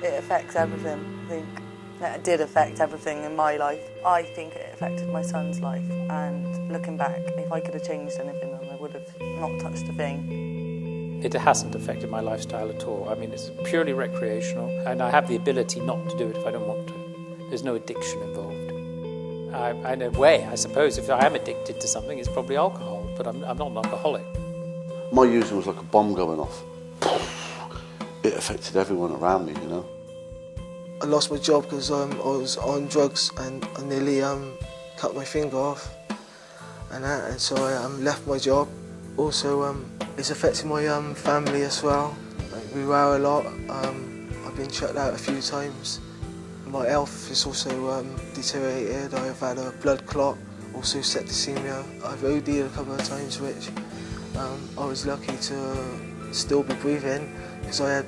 It affects everything. I think it did affect everything in my life. I think it affected my son's life, and looking back, if I could have changed anything, then I would have not touched a thing. It hasn't affected my lifestyle at all. I mean, it's purely recreational, and I have the ability not to do it if I don't want to. There's no addiction involved. In a way, I suppose, if I am addicted to something, it's probably alcohol, but I'm not an alcoholic. My using was like a bomb going off. It affected everyone around me, you know. I lost my job because I was on drugs and I nearly cut my finger off, and so I left my job. Also, it's affecting my family as well. Like, we row a lot. I've been checked out a few times. My health is also deteriorated. I've had a blood clot, also septicemia. I've OD'd a couple of times, which I was lucky to still be breathing, because I had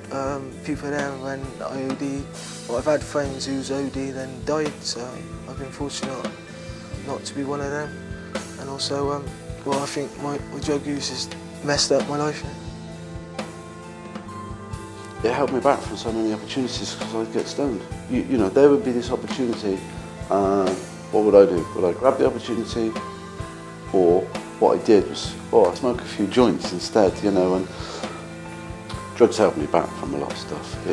people there when I OD'd. Well, I've had friends who's OD'd and died, so I've been fortunate not to be one of them. And also, well, I think my drug use has messed up my life. It held me back from so many opportunities because I'd get stoned. You know, there would be this opportunity, what would I do? Would I grab the opportunity, or what I did was, I'd smoke a few joints instead, you know, and drugs held me back from a lot of stuff.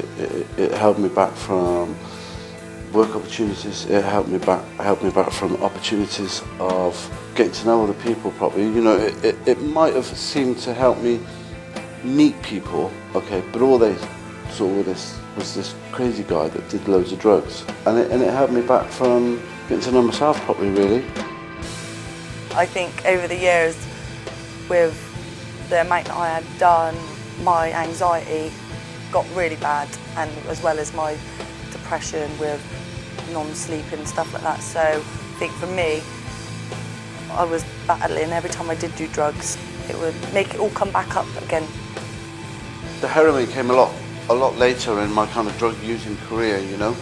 It held me back from work opportunities. It held me back from opportunities of getting to know other people properly. You know, it might have seemed to help me meet people, okay, but all they saw was this crazy guy that did loads of drugs, and it held me back from getting to know myself properly, really. I think over the years, with the amount that I had done, my anxiety got really bad, and as well as my depression with non-sleeping and stuff like that. So I think for me, I was battling every time I did do drugs. It would make it all come back up again. The heroin came a lot later in my kind of drug using career, you know.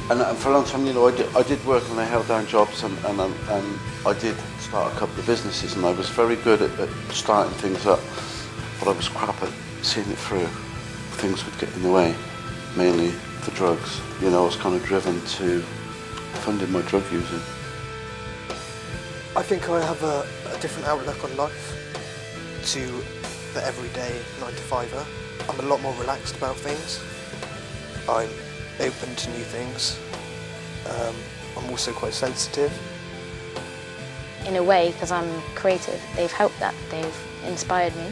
And for a long time, you know, I did work and I held down jobs, and I did start a couple of businesses, and I was very good at starting things up, but I was crap at seeing it through. Things would get in the way, mainly the drugs. You know, I was kind of driven to funding my drug using. I think I have a different outlook on life to the everyday 9-to-5er. I'm a lot more relaxed about things. I'm open to new things. I'm also quite sensitive. In a way, because I'm creative, they've helped that. They've inspired me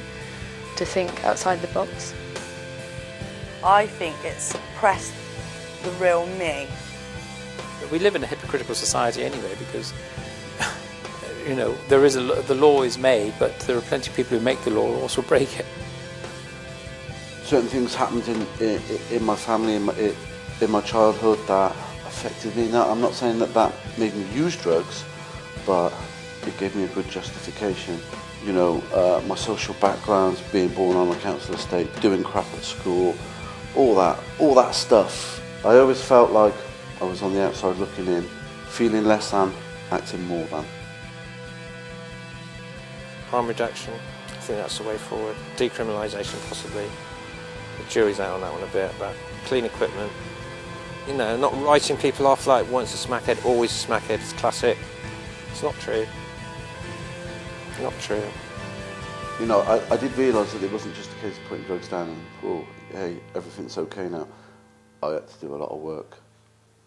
to think outside the box. I think it suppressed the real me. We live in a hypocritical society anyway, because you know, the law is made, but there are plenty of people who make the law who also break it. Certain things happened in my family, in my childhood, that affected me. Now, I'm not saying that made me use drugs, but it gave me a good justification. You know, my social backgrounds, being born on a council estate, doing crap at school, all that stuff. I always felt like I was on the outside looking in, feeling less than, acting more than. Harm reduction, I think that's the way forward. Decriminalisation possibly. The jury's out on that one a bit, but clean equipment. You know, not writing people off like once a smackhead, always a smackhead. It's classic. It's not true. Not true. You know, I did realise that it wasn't just a case of putting drugs down and, oh, hey, everything's okay now. I had to do a lot of work.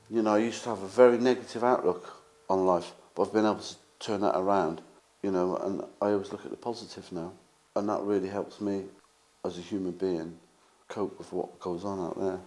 You know, I used to have a very negative outlook on life, but I've been able to turn that around, you know, and I always look at the positive now. And that really helps me as a human being cope with what goes on out there.